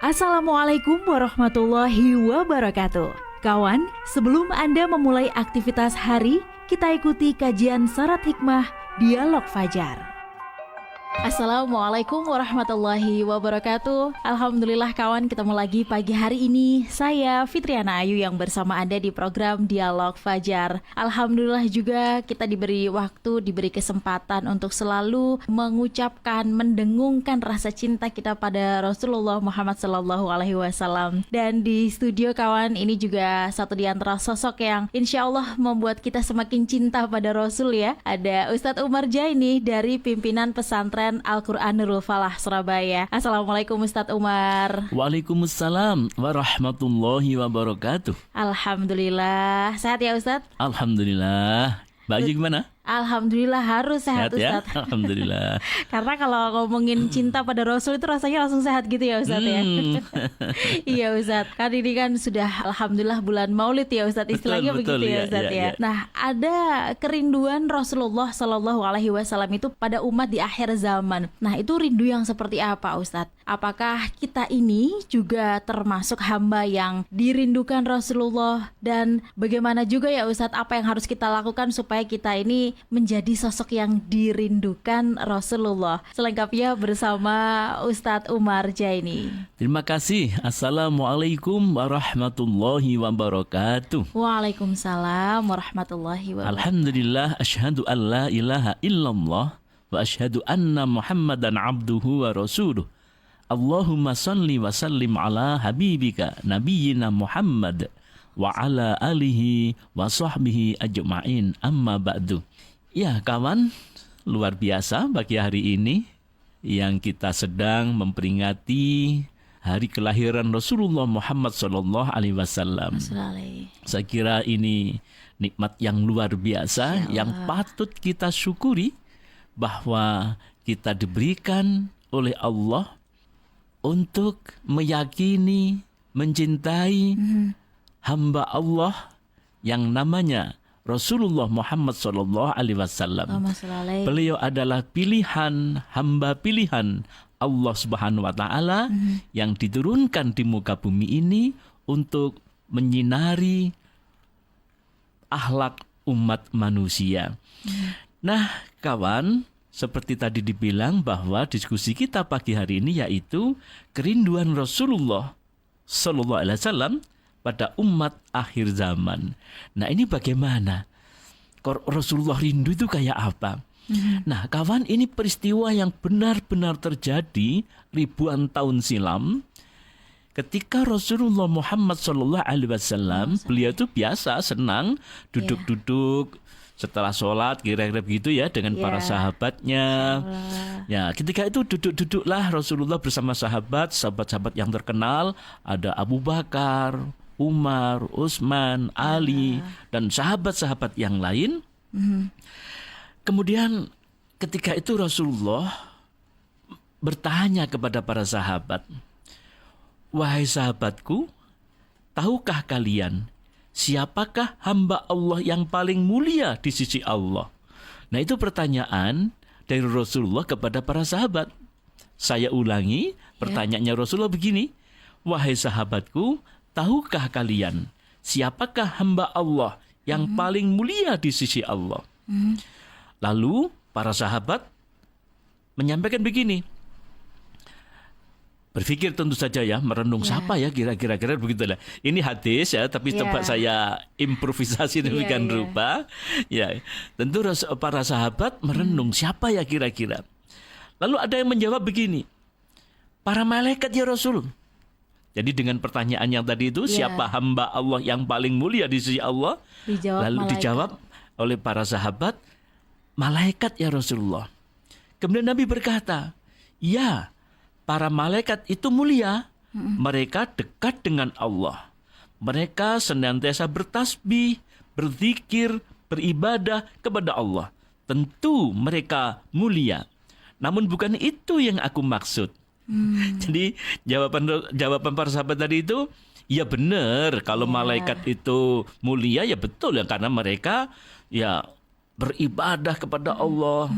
Assalamualaikum warahmatullahi wabarakatuh. Kawan, sebelum Anda memulai aktivitas hari, kita ikuti kajian Syarat Hikmah Dialog Fajar. Assalamualaikum warahmatullahi wabarakatuh. Alhamdulillah kawan, ketemu lagi pagi hari ini. Saya Fitriana Ayu yang bersama Anda di program Dialog Fajar. Alhamdulillah juga kita diberi waktu, diberi kesempatan untuk selalu mengucapkan, mendengungkan rasa cinta kita pada Rasulullah Muhammad SAW. Dan di studio kawan, ini juga satu di antara sosok yang insya Allah membuat kita semakin cinta pada Rasul ya. Ada Ustadz Umar Jaini dari pimpinan pesantren Al-Quran Nurul Falah Surabaya. Assalamualaikum Ustadz Umar. Waalaikumsalam warahmatullahi wabarakatuh. Alhamdulillah. Sehat ya Ustadz? Alhamdulillah. Mbak Ayu gimana? Alhamdulillah harus sehat ya? Ustadz. Alhamdulillah. Karena kalau ngomongin cinta pada Rasul itu rasanya langsung sehat gitu ya Ustadz ya. Iya Ustadz. Kan ini kan sudah Alhamdulillah bulan Maulid ya Ustadz. Istilahnya betul, begitu ya Ustadz ya. Nah, ada kerinduan Rasulullah SAW itu pada umat di akhir zaman. Nah, itu rindu yang seperti apa Ustadz? Apakah kita ini juga termasuk hamba yang dirindukan Rasulullah? Dan bagaimana juga ya Ustadz, apa yang harus kita lakukan supaya kita ini menjadi sosok yang dirindukan Rasulullah? Selengkapnya bersama Ustadz Umar Jaini. Terima kasih. Assalamualaikum warahmatullahi wabarakatuh. Waalaikumsalam warahmatullahi wabarakatuh. Alhamdulillah, asyhadu an la ilaha illallah wa asyhadu anna Muhammadan abduhu wa rasuluh. Allahumma salli wa sallim ala habibika nabiyyina Muhammad wa ala alihi wa sahbihi ajma'in, amma ba'du. Ya kawan, luar biasa bagi hari ini yang kita sedang memperingati hari kelahiran Rasulullah Muhammad SAW. Saya kira ini nikmat yang luar biasa yang patut kita syukuri, bahwa kita diberikan oleh Allah untuk meyakini, mencintai hamba Allah yang namanya Rasulullah Muhammad SAW. Beliau adalah pilihan, hamba pilihan Allah Subhanahu wa Ta'ala yang diturunkan di muka bumi ini untuk menyinari akhlak umat manusia. Nah, kawan, seperti tadi dibilang bahwa diskusi kita pagi hari ini yaitu kerinduan Rasulullah Sallallahu Alaihi Wasallam pada umat akhir zaman. Nah, ini bagaimana? Rasulullah rindu itu kayak apa? Nah, kawan, ini peristiwa yang benar-benar terjadi ribuan tahun silam. Ketika Rasulullah Muhammad Sallallahu Alaihi Wasallam, beliau itu biasa senang duduk-duduk setelah sholat, kira-kira begitu ya, dengan para sahabatnya. Ya, ketika itu duduk-duduklah Rasulullah bersama sahabat-sahabat yang terkenal. Ada Abu Bakar, Umar, Utsman, Ali, dan sahabat-sahabat yang lain. Kemudian ketika itu Rasulullah bertanya kepada para sahabat, "Wahai sahabatku, tahukah kalian siapakah hamba Allah yang paling mulia di sisi Allah?" Nah, itu pertanyaan dari Rasulullah kepada para sahabat. Saya ulangi, pertanyaannya Rasulullah begini, "Wahai sahabatku, tahukah kalian siapakah hamba Allah yang paling mulia di sisi Allah?" Lalu para sahabat menyampaikan begini, berpikir tentu saja ya, merenung siapa ya kira-kira begitulah. Ini hadis ya, tapi tempat saya improvisasi demikian rupa. Ya, tentu para sahabat merenung siapa ya kira-kira. Lalu ada yang menjawab begini, para malaikat ya Rasul. Jadi dengan pertanyaan yang tadi itu, siapa hamba Allah yang paling mulia di sisi Allah? Dijawab oleh para sahabat, malaikat ya Rasulullah. Kemudian Nabi berkata, ya, para malaikat itu mulia, mereka dekat dengan Allah. Mereka senantiasa bertasbih, berzikir, beribadah kepada Allah. Tentu mereka mulia. Namun bukan itu yang aku maksud. Jadi jawaban para sahabat tadi itu, ya benar, kalau malaikat itu mulia ya betul ya, karena mereka ya beribadah kepada Allah.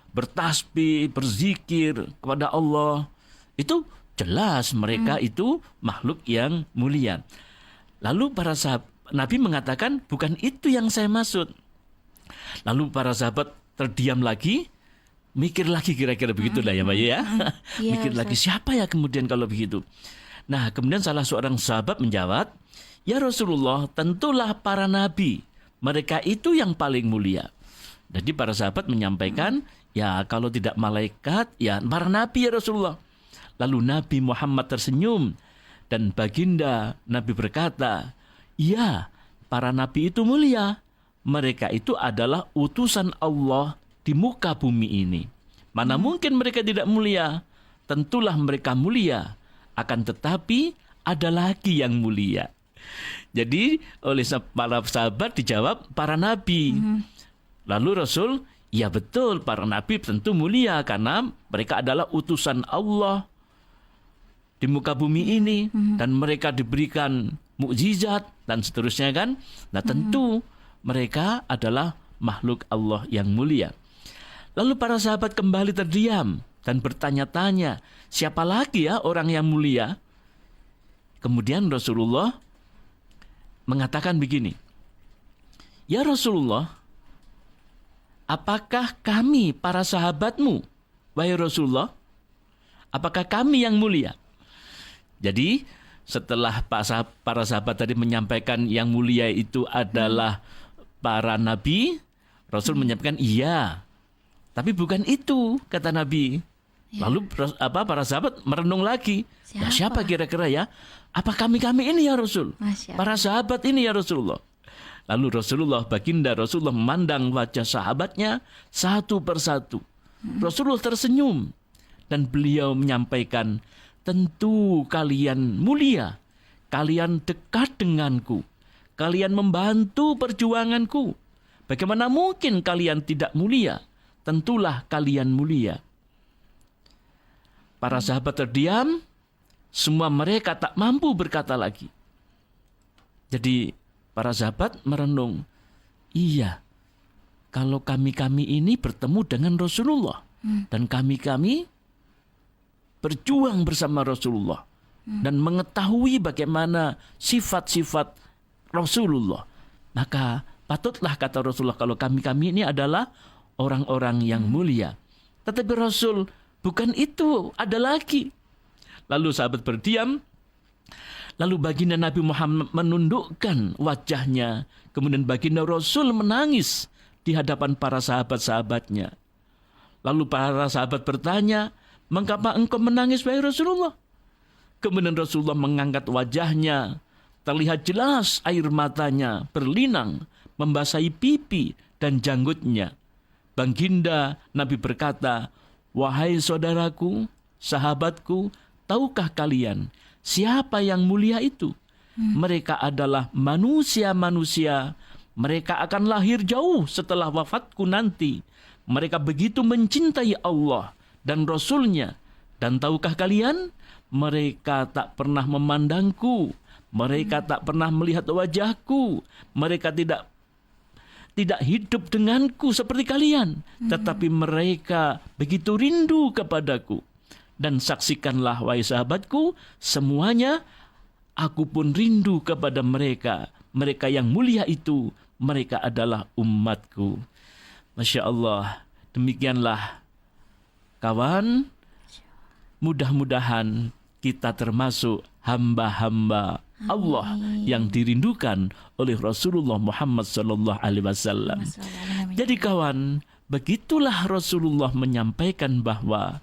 Bertasbih, berzikir kepada Allah. Itu jelas mereka itu makhluk yang mulia. Lalu para sahabat Nabi mengatakan, bukan itu yang saya maksud. Lalu para sahabat terdiam lagi, mikir lagi, kira-kira begitulah ya Mbak ya. Mikir lagi, siapa ya kemudian kalau begitu. Nah, kemudian salah seorang sahabat menjawab, ya Rasulullah, tentulah para nabi. Mereka itu yang paling mulia. Jadi para sahabat menyampaikan, ya kalau tidak malaikat, ya para nabi ya Rasulullah. Lalu Nabi Muhammad tersenyum dan baginda Nabi berkata, ya para nabi itu mulia. Mereka itu adalah utusan Allah di muka bumi ini. Mana mungkin mereka tidak mulia? Tentulah mereka mulia. Akan tetapi ada lagi yang mulia. Jadi oleh para sahabat dijawab para nabi. Lalu Rasul, ya betul para nabi tentu mulia karena mereka adalah utusan Allah di muka bumi ini, dan mereka diberikan mukjizat dan seterusnya kan. Nah tentu mereka adalah makhluk Allah yang mulia. Lalu para sahabat kembali terdiam dan bertanya-tanya, siapa lagi ya orang yang mulia? Kemudian Rasulullah mengatakan begini, ya Rasulullah, apakah kami para sahabatmu, wahai Rasulullah, apakah kami yang mulia? Jadi setelah para sahabat tadi menyampaikan yang mulia itu adalah para nabi, Rasul menyampaikan iya, tapi bukan itu kata Nabi. Lalu para sahabat merenung lagi. Siapa kira-kira ya? Apa kami ini ya Rasul? Para sahabat ini ya Rasulullah. Lalu baginda Rasulullah memandang wajah sahabatnya satu persatu. Rasulullah tersenyum dan beliau menyampaikan, tentu kalian mulia, kalian dekat denganku, kalian membantu perjuanganku. Bagaimana mungkin kalian tidak mulia? Tentulah kalian mulia. Para sahabat terdiam, semua mereka tak mampu berkata lagi. Jadi para sahabat merenung, iya, kalau kami ini bertemu dengan Rasulullah, dan kami berjuang bersama Rasulullah, dan mengetahui bagaimana sifat-sifat Rasulullah, maka patutlah kata Rasulullah kalau kami ini adalah orang-orang yang mulia. Tetapi Rasul, bukan itu, ada lagi. Lalu sahabat berdiam. Lalu baginda Nabi Muhammad menundukkan wajahnya. Kemudian baginda Rasul menangis di hadapan para sahabat-sahabatnya. Lalu para sahabat bertanya, mengapa engkau menangis wahai Rasulullah? Kemudian Rasulullah mengangkat wajahnya. Terlihat jelas air matanya berlinang, membasahi pipi dan janggutnya. Baginda Nabi berkata, wahai saudaraku, sahabatku, tahukah kalian siapa yang mulia itu? Mereka adalah manusia-manusia. Mereka akan lahir jauh setelah wafatku nanti. Mereka begitu mencintai Allah dan Rasul-Nya. Dan tahukah kalian, mereka tak pernah memandangku. Mereka tak pernah melihat wajahku. Mereka tidak hidup denganku seperti kalian, tetapi mereka begitu rindu kepadaku. Dan saksikanlah wahai sahabatku, semuanya aku pun rindu kepada mereka. Mereka yang mulia itu, mereka adalah umatku. Masya Allah, demikianlah kawan, mudah-mudahan kita termasuk hamba-hamba Allah yang dirindukan oleh Rasulullah Muhammad SAW. Jadi kawan, begitulah Rasulullah menyampaikan bahwa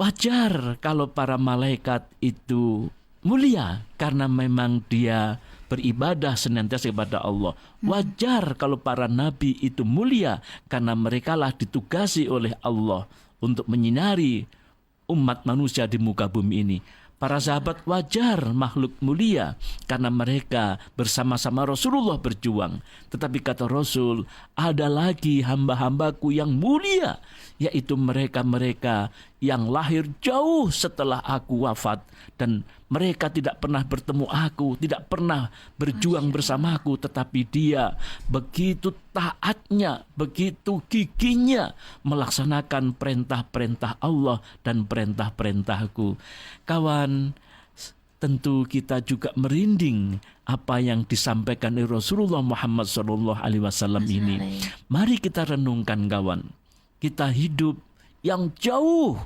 wajar kalau para malaikat itu mulia karena memang dia beribadah senantiasa kepada Allah. Wajar kalau para nabi itu mulia karena merekalah ditugasi oleh Allah untuk menyinari umat manusia di muka bumi ini. Para sahabat wajar makhluk mulia karena mereka bersama-sama Rasulullah berjuang. Tetapi kata Rasul, ada lagi hamba-hambaku yang mulia, yaitu mereka-mereka yang lahir jauh setelah aku wafat, dan mereka tidak pernah bertemu aku, tidak pernah berjuang bersamaku, tetapi dia begitu taatnya, begitu giginya melaksanakan perintah-perintah Allah dan perintah-perintahku. Kawan, tentu kita juga merinding apa yang disampaikan oleh Rasulullah Muhammad SAW ini. Mari kita renungkan, kawan. Kita hidup yang jauh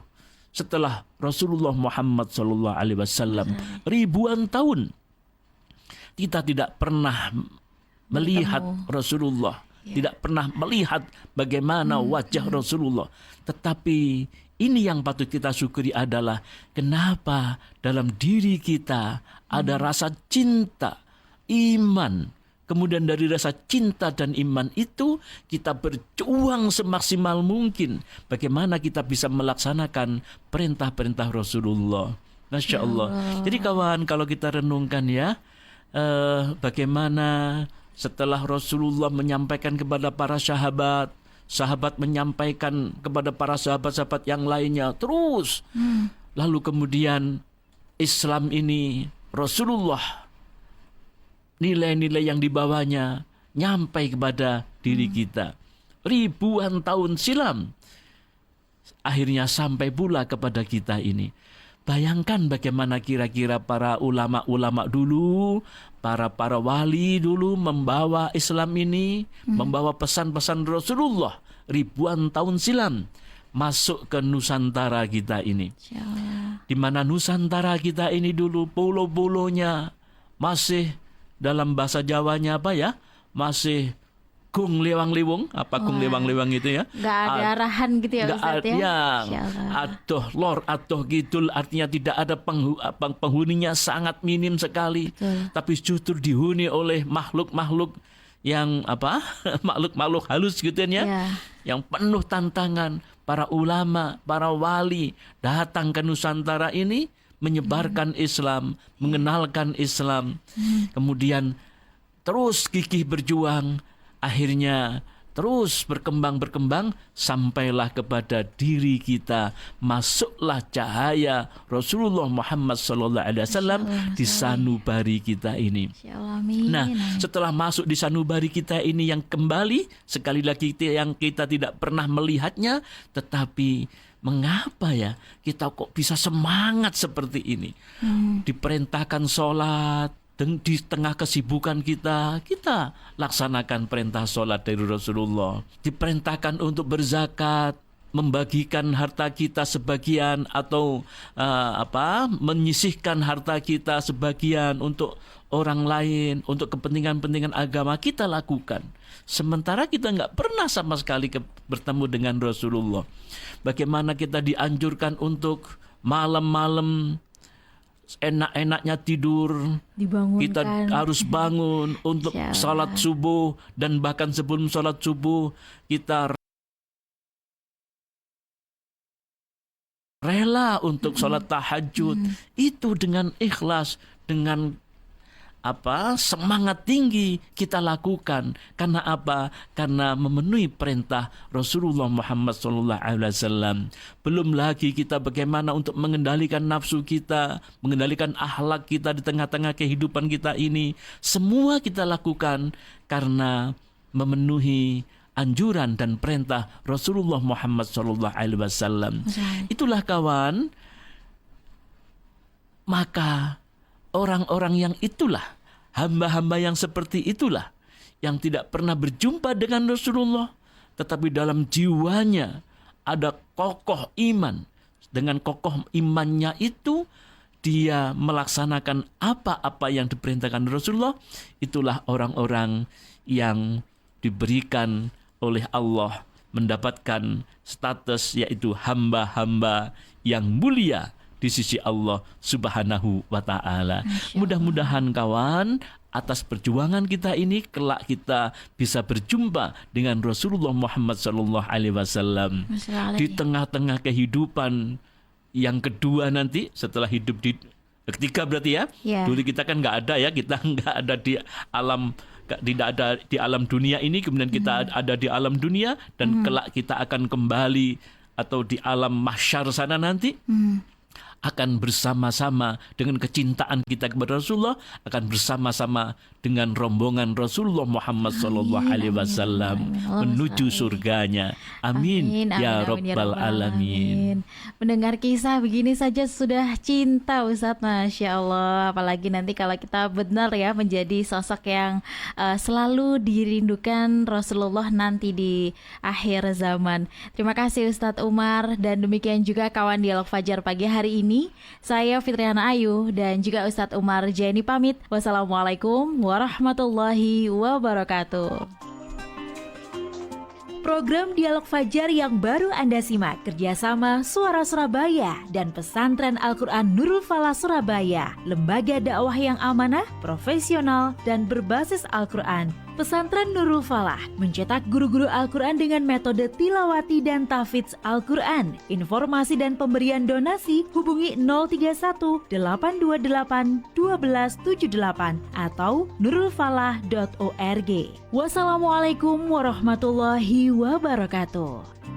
setelah Rasulullah Muhammad SAW, ribuan tahun kita tidak pernah melihat Rasulullah, tidak pernah melihat bagaimana wajah Rasulullah. Tetapi ini yang patut kita syukuri adalah kenapa dalam diri kita ada rasa cinta, iman. Kemudian dari rasa cinta dan iman itu kita berjuang semaksimal mungkin bagaimana kita bisa melaksanakan perintah-perintah Rasulullah. Masya Allah. Jadi kawan, kalau kita renungkan ya, bagaimana setelah Rasulullah menyampaikan kepada para sahabat, sahabat menyampaikan kepada para sahabat-sahabat yang lainnya terus. Lalu kemudian Islam ini, Rasulullah, nilai-nilai yang dibawanya nyampai kepada diri kita. Ribuan tahun silam akhirnya sampai pula kepada kita ini. Bayangkan bagaimana kira-kira para ulama-ulama dulu, para wali dulu membawa Islam ini, membawa pesan-pesan Rasulullah ribuan tahun silam masuk ke Nusantara kita ini. Di mana Nusantara kita ini dulu pulau-pulaunya masih dalam bahasa Jawanya apa ya? Masih gung lewang-lewung, apa gung lewang-lewang itu ya? Gak ada arahan gitu ya Ustaz ya? Adoh lor, adoh kidul, artinya tidak ada penghuninya sangat minim sekali. Betul. Tapi justru dihuni oleh makhluk-makhluk yang apa? Makhluk-makhluk halus gitu ya. Yang penuh tantangan. Para ulama, para wali datang ke Nusantara ini menyebarkan Islam, mengenalkan Islam, kemudian terus gigih berjuang, akhirnya terus berkembang sampailah kepada diri kita, masuklah cahaya Rasulullah Muhammad SAW di sanubari kita ini. Nah, setelah masuk di sanubari kita ini yang kembali sekali lagi yang kita tidak pernah melihatnya, tetapi mengapa ya kita kok bisa semangat seperti ini? Diperintahkan sholat, di tengah kesibukan kita laksanakan perintah sholat dari Rasulullah. Diperintahkan untuk berzakat, membagikan harta kita sebagian atau menyisihkan harta kita sebagian untuk orang lain, untuk kepentingan-kepentingan agama kita lakukan. Sementara kita nggak pernah sama sekali bertemu dengan Rasulullah. Bagaimana kita dianjurkan untuk malam-malam enak-enaknya tidur, kita harus bangun untuk salat subuh, dan bahkan sebelum salat subuh kita rela untuk salat tahajud. Itu dengan ikhlas, dengan semangat tinggi kita lakukan. Karena apa? Karena memenuhi perintah Rasulullah Muhammad SAW. Belum lagi kita bagaimana untuk mengendalikan nafsu kita, mengendalikan akhlak kita di tengah-tengah kehidupan kita ini. Semua kita lakukan karena memenuhi anjuran dan perintah Rasulullah Muhammad SAW. Itulah kawan, maka orang-orang yang itulah, hamba-hamba yang seperti itulah, yang tidak pernah berjumpa dengan Rasulullah, tetapi dalam jiwanya ada kokoh iman. Dengan kokoh imannya itu, dia melaksanakan apa-apa yang diperintahkan Rasulullah. Itulah orang-orang yang diberikan oleh Allah mendapatkan status yaitu hamba-hamba yang mulia di sisi Allah Subhanahu wa ta'ala. Mudah-mudahan kawan, atas perjuangan kita ini kelak kita bisa berjumpa dengan Rasulullah Muhammad SAW di tengah-tengah kehidupan yang kedua nanti setelah hidup di ketiga berarti ya. Dulu kita kan nggak ada ya, kita nggak ada di alam, tidak ada di alam dunia ini, kemudian kita ada di alam dunia, dan kelak kita akan kembali atau di alam mahsyar sana nanti, akan bersama-sama dengan kecintaan kita kepada Rasulullah, akan bersama-sama dengan rombongan Rasulullah Muhammad sallallahu alaihi wasallam menuju surganya. Amin, ya rabbal alamin. Mendengar kisah begini saja sudah cinta Ustadz, Masya Allah. Apalagi nanti kalau kita benar ya menjadi sosok yang selalu dirindukan Rasulullah nanti di akhir zaman. Terima kasih Ustadz Umar, dan demikian juga kawan Dialog Fajar pagi hari ini. Saya Fitriana Ayu dan juga Ustadz Umar Jaini pamit. Wassalamualaikum warahmatullahi wabarakatuh. Program Dialog Fajar yang baru Anda simak kerjasama Suara Surabaya dan Pesantren Al-Quran Nurul Falah Surabaya, lembaga dakwah yang amanah, profesional, dan berbasis Al-Quran. Pesantren Nurul Falah mencetak guru-guru Al-Quran dengan metode tilawati dan tahfidz Al-Quran. Informasi dan pemberian donasi hubungi 031 828 1278 atau nurulfalah.org. Wassalamualaikum warahmatullahi wabarakatuh.